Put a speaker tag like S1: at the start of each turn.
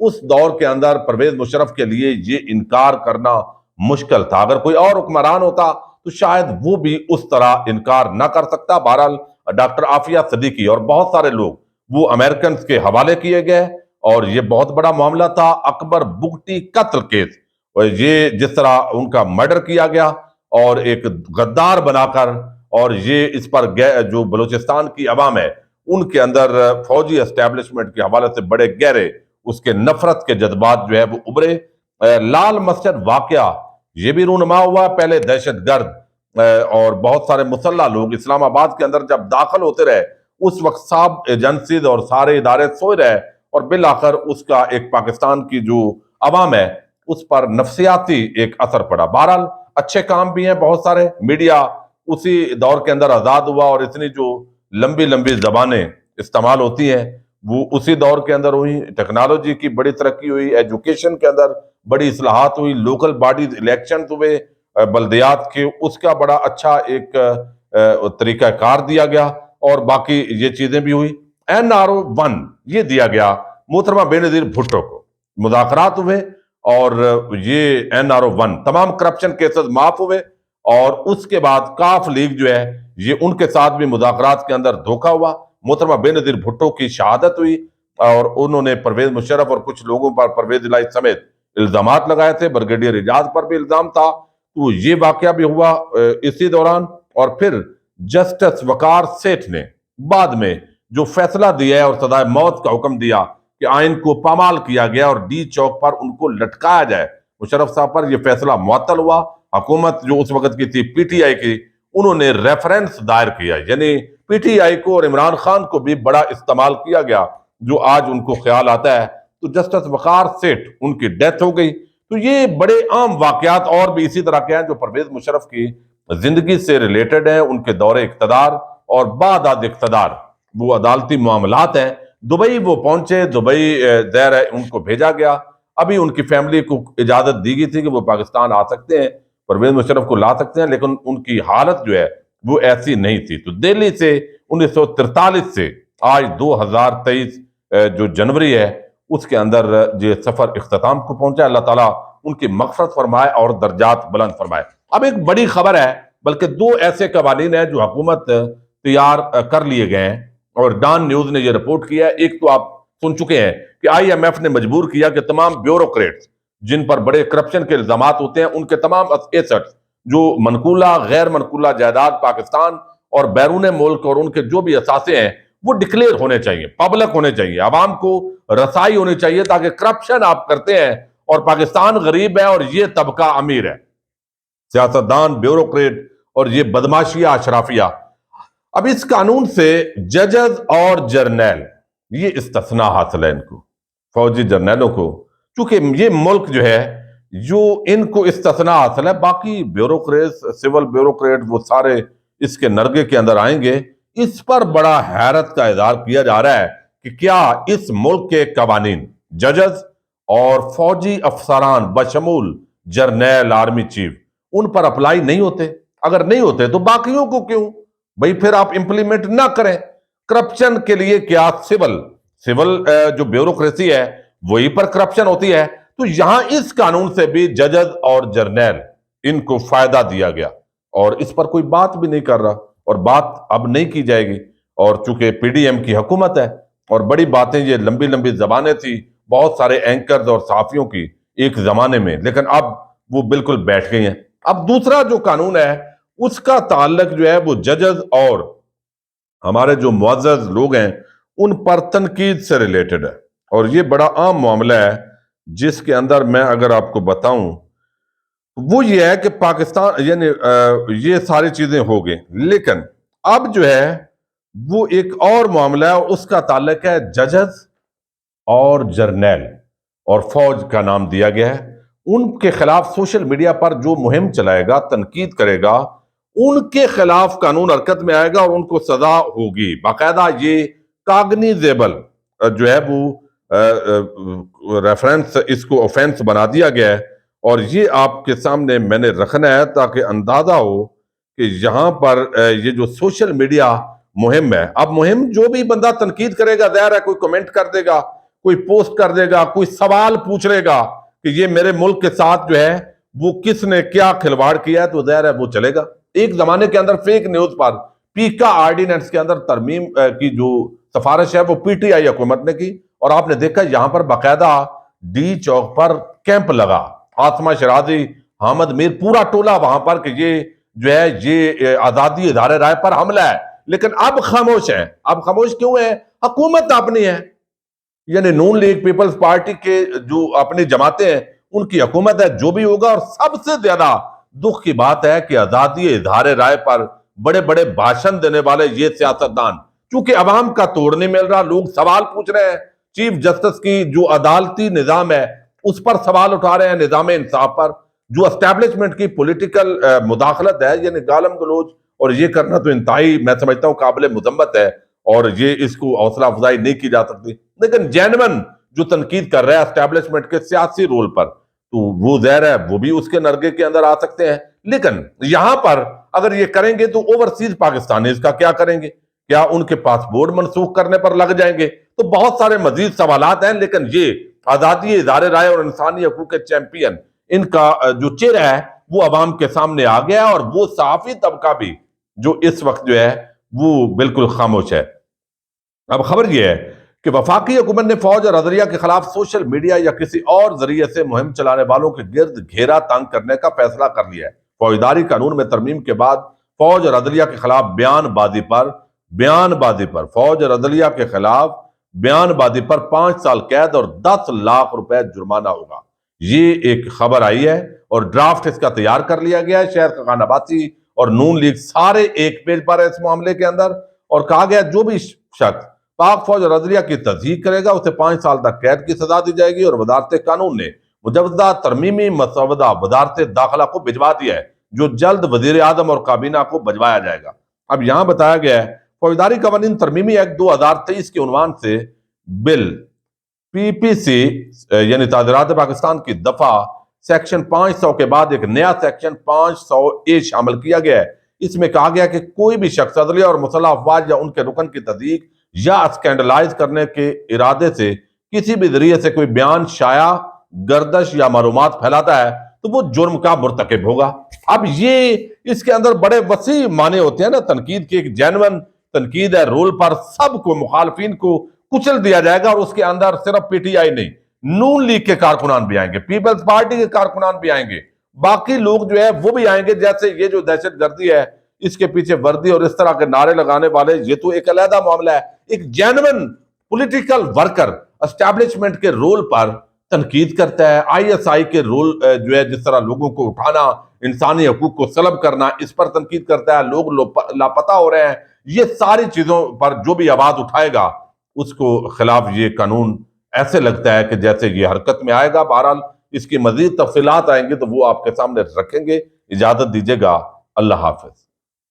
S1: اس دور کے اندر پرویز مشرف کے لیے یہ انکار کرنا مشکل تھا. اگر کوئی اور حکمران ہوتا تو شاید وہ بھی اس طرح انکار نہ کر سکتا. بہرحال ڈاکٹر عافیہ صدیقی اور بہت سارے لوگ وہ امریکنز کے حوالے کیے گئے اور یہ بہت بڑا معاملہ تھا. اکبر بگٹی قتل کیس، یہ جس طرح ان کا مرڈر کیا گیا اور ایک غدار بنا کر، اور یہ اس پر جو بلوچستان کی عوام ہے ان کے اندر فوجی اسٹیبلشمنٹ کے حوالے سے بڑے گہرے اس کے نفرت کے جذبات جو ہے وہ ابھرے. لال مسجد واقعہ یہ بھی رونما ہوا. پہلے دہشت گرد اور بہت سارے مسلح لوگ اسلام آباد کے اندر جب داخل ہوتے رہے اس وقت سب ایجنسیز اور سارے ادارے سوئے رہے اور بالآخر اس کا ایک پاکستان کی جو عوام ہے اس پر نفسیاتی ایک اثر پڑا. بہرحال اچھے کام بھی ہیں بہت سارے. میڈیا اسی دور کے اندر آزاد ہوا اور اتنی جو لمبی لمبی زبانیں استعمال ہوتی ہیں وہ اسی دور کے اندر ہوئی. ٹیکنالوجی کی بڑی ترقی ہوئی، ایجوکیشن کے اندر بڑی اصلاحات ہوئی، لوکل باڈیز الیکشنز ہوئے بلدیات کے، اس کا بڑا اچھا ایک طریقہ کار دیا گیا اور باقی یہ چیزیں بھی ہوئی. NRO-1 یہ دیا گیا محترمہ بے نظیر بھٹو کو، مذاکرات ہوئے اور یہ NRO-1 تمام کرپشن کیسز معاف ہوئے اور اس کے بعد کاف لیگ جو ہے یہ ان کے ساتھ بھی مذاکرات کے اندر دھوکہ ہوا. محترمہ بے نظیر بھٹو کی شہادت ہوئی اور انہوں نے پرویز مشرف اور کچھ لوگوں پر پرویز الہی سمیت الزامات لگائے تھے. بریگیڈیئر اعجاز پر بھی الزام تھا. تو یہ واقعہ بھی ہوا اسی دوران. اور پھر جسٹس وقار سیٹھ نے بعد میں جو فیصلہ دیا ہے اور سزائے موت کا حکم دیا کہ آئین کو پامال کیا گیا اور ڈی چوک پر ان کو لٹکایا جائے مشرف صاحب پر، یہ فیصلہ معطل ہوا. حکومت جو اس وقت کی تھی پی ٹی آئی کی، انہوں نے ریفرنس دائر کیا، یعنی پی ٹی آئی کو اور عمران خان کو بھی بڑا استعمال کیا گیا جو آج ان کو خیال آتا ہے. تو جسٹس وقار سیٹھ ان کی ڈیتھ ہو گئی. تو یہ بڑے عام واقعات اور بھی اسی طرح کے ہیں جو پرویز مشرف کی زندگی سے ریلیٹڈ ہیں، ان کے دور اقتدار اور بعد از اقتدار وہ عدالتی معاملات ہیں. دبئی وہ پہنچے، دبئی ظاہر ہے ان کو بھیجا گیا. ابھی ان کی فیملی کو اجازت دی گئی تھی کہ وہ پاکستان آ سکتے ہیں، پرویز مشرف کو لا سکتے ہیں، لیکن ان کی حالت جو ہے وہ ایسی نہیں تھی. تو دہلی سے 1943 سے آج 2023 جو جنوری ہے اس کے اندر یہ سفر اختتام کو پہنچا. اللہ تعالیٰ ان کی مغفرت فرمائے اور درجات بلند فرمائے. اب ایک بڑی خبر ہے، بلکہ دو ایسے قوانین ہیں جو حکومت تیار کر لیے گئے ہیں اور ڈان نیوز نے یہ رپورٹ کیا ہے. ایک تو آپ سن چکے ہیں کہ IMF نے مجبور کیا کہ تمام بیوروکریٹس جن پر بڑے کرپشن کے الزامات ہوتے ہیں ان کے تمام ایسٹس جو منقولہ غیر منقولہ جائیداد پاکستان اور بیرون ملک اور ان کے جو بھی اثاثے ہیں وہ ڈکلیئر ہونے چاہیے، پبلک ہونے چاہیے، عوام کو رسائی ہونی چاہیے، تاکہ کرپشن آپ کرتے ہیں اور پاکستان غریب ہے اور یہ طبقہ امیر ہے، سیاستدان، بیوروکریٹ اور یہ بدماشیہ اشرافیہ. اب اس قانون سے ججز اور جرنیل یہ استثناء حاصل ہے ان کو، فوجی جرنیلوں کو، چونکہ یہ ملک جو ہے جو ان کو استثناء حاصل ہے. باقی بیوروکریٹ، سول بیوروکریٹ وہ سارے اس کے نرگے کے اندر آئیں گے. اس پر بڑا حیرت کا اظہار کیا جا رہا ہے کہ کیا اس ملک کے قوانین ججز اور فوجی افسران بشمول جرنیل، آرمی چیف ان پر اپلائی نہیں ہوتے؟ اگر نہیں ہوتے تو باقیوں کو کیوں بھئی پھر آپ امپلیمنٹ نہ کریں؟ کرپشن کے لیے کیا سول جو بیوروکریسی ہے وہی پر کرپشن ہوتی ہے؟ تو یہاں اس قانون سے بھی ججز اور جرنیل ان کو فائدہ دیا گیا اور اس پر کوئی بات بھی نہیں کر رہا اور بات اب نہیں کی جائے گی. اور چونکہ PDM کی حکومت ہے اور بڑی باتیں یہ لمبی لمبی زبانیں تھی بہت سارے اینکرز اور صحافیوں کی ایک زمانے میں، لیکن اب وہ بالکل بیٹھ گئی ہیں. اب دوسرا جو قانون ہے اس کا تعلق جو ہے وہ ججز اور ہمارے جو معزز لوگ ہیں ان پر تنقید سے ریلیٹڈ ہے اور یہ بڑا عام معاملہ ہے جس کے اندر میں اگر آپ کو بتاؤں وہ یہ ہے کہ پاکستان یعنی یہ ساری چیزیں ہو گئی، لیکن اب جو ہے وہ ایک اور معاملہ ہے اور اس کا تعلق ہے ججز اور جرنیل اور فوج کا نام دیا گیا ہے. ان کے خلاف سوشل میڈیا پر جو مہم چلائے گا، تنقید کرے گا، ان کے خلاف قانون حرکت میں آئے گا اور ان کو سزا ہوگی. باقاعدہ یہ کاگنیزیبل جو ہے وہ ریفرنس اس کو اوفینس بنا دیا گیا ہے اور یہ آپ کے سامنے میں نے رکھنا ہے تاکہ اندازہ ہو کہ یہاں پر یہ جو سوشل میڈیا مہم ہے، اب مہم جو بھی بندہ تنقید کرے گا ظاہر ہے کوئی کمنٹ کر دے گا، کوئی پوسٹ کر دے گا, کوئی سوال پوچھ لے گا کہ یہ میرے ملک کے ساتھ جو ہے وہ کس نے کیا کھلواڑ کیا ہے, تو ظاہر ہے وہ چلے گا. ایک زمانے کے اندر فیک نیوز پر پیکا آرڈیننس کے اندر ترمیم کی جو سفارش ہے وہ پی ٹی آئی حکومت نے کی, اور آپ نے دیکھا یہاں پر باقاعدہ ڈی چوک پر کیمپ لگا, آسما شرازی, حامد میر, پورا ٹولہ وہاں پر کہ یہ جو ہے یہ آزادی ادارے رائے پر حملہ ہے. لیکن اب خاموش ہیں. اب خاموش کیوں ہے؟ حکومت اپنی ہے, یعنی نون لیگ پیپلز پارٹی کے جو اپنی جماعتیں ہیں ان کی حکومت ہے, جو بھی ہوگا. اور سب سے زیادہ دکھ کی بات ہے کہ آزادی اظہار رائے پر بڑے بڑے بھاشن دینے والے یہ سیاستدان, چونکہ عوام کا توڑ نہیں مل رہا, لوگ سوال پوچھ رہے ہیں, چیف جسٹس کی جو عدالتی نظام ہے اس پر سوال اٹھا رہے ہیں, نظام انصاف پر. جو اسٹیبلشمنٹ کی پولیٹیکل مداخلت ہے, یعنی گالم گلوچ اور یہ کرنا تو انتہائی میں سمجھتا ہوں قابل مذمت ہے, اور یہ اس کو حوصلہ افزائی نہیں کی جا سکتی. لیکن جینون جو تنقید کر رہا ہے اسٹیبلشمنٹ کے سیاسی رول پر, تو وہ ظاہر ہے وہ بھی اس کے نرگے کے اندر آ سکتے ہیں. لیکن یہاں پر اگر یہ کریں گے تو اوورسیز پاکستانی اس کا کیا کریں گے؟ کیا ان کے پاسپورٹ منسوخ کرنے پر لگ جائیں گے؟ تو بہت سارے مزید سوالات ہیں. لیکن یہ آزادی اظہار رائے اور انسانی حقوق کے چیمپئن, ان کا جو چہرہ ہے وہ عوام کے سامنے آ گیا ہے, اور وہ صحافی طبقہ بھی جو اس وقت جو ہے وہ بالکل خاموش ہے. اب خبر یہ ہے کہ وفاقی حکومت نے فوج اور عدلیہ کے خلاف سوشل میڈیا یا کسی اور ذریعے سے مہم چلانے والوں کے گرد گھیرا تنگ کرنے کا فیصلہ کر لیا ہے. فوجداری قانون میں ترمیم کے بعد فوج اور عدلیہ کے خلاف بیان بازی پر فوج اور عدلیہ کے خلاف بیان بازی پر 5 سال قید اور 10 لاکھ روپے جرمانہ ہوگا. یہ ایک خبر آئی ہے اور ڈرافٹ اس کا تیار کر لیا گیا ہے. شہر خاقان آبادی اور نون لیگ سارے ایک پیج پر ہے اس معاملے کے اندر, اور کہا گیا جو بھی شخص پاک فوج اور عدلیہ کی تصدیق کرے گا اسے 5 سال تک قید کی سزا دی جائے گی. اور وزارت قانون نے مجوزہ ترمیمی مسودہ وزارت داخلہ کو بھجوا دیا ہے, جو جلد وزیر اعظم اور کابینہ کو بھجوایا جائے گا. اب یہاں بتایا گیا ہے فوجداری قوانین ترمیمی ایکٹ 2023 کے عنوان سے بل پی پی سی یعنی تعزیرات پاکستان کی دفعہ سیکشن 500 کے بعد ایک نیا سیکشن 500A شامل کیا گیا ہے. اس میں کہا گیا کہ کوئی بھی شخص عدلیہ اور مسلح افواج یا ان کے رکن کی تصدیق یا اسکینڈلائز کرنے کے ارادے سے کسی بھی ذریعے سے کوئی بیان شائع, گردش یا معلومات پھیلاتا ہے تو وہ جرم کا مرتکب ہوگا. اب یہ اس کے اندر بڑے وسیع معنی ہوتے ہیں نا تنقید کی. ایک جینون تنقید ہے, رول پر سب کو, مخالفین کو کچل دیا جائے گا. اور اس کے اندر صرف پی ٹی آئی نہیں, نون لیگ کے کارکنان بھی آئیں گے, پیپلز پارٹی کے کارکنان بھی آئیں گے, باقی لوگ جو ہے وہ بھی آئیں گے. جیسے یہ جو دہشت گردی ہے اس کے پیچھے وردی اور اس طرح کے نعرے لگانے والے, یہ تو ایک علیحدہ معاملہ ہے. ایک جینون پولیٹیکل ورکر اسٹیبلشمنٹ کے رول پر تنقید کرتا ہے, آئی ایس آئی کے رول جو ہے جس طرح لوگوں کو اٹھانا, انسانی حقوق کو سلب کرنا, اس پر تنقید کرتا ہے. لوگ لاپتہ ہو رہے ہیں. یہ ساری چیزوں پر جو بھی آواز اٹھائے گا اس کو خلاف یہ قانون ایسے لگتا ہے کہ جیسے یہ حرکت میں آئے گا. بہرحال اس کی مزید تفصیلات آئیں گے تو وہ آپ کے سامنے رکھیں گے. اجازت دیجیے گا, اللہ حافظ.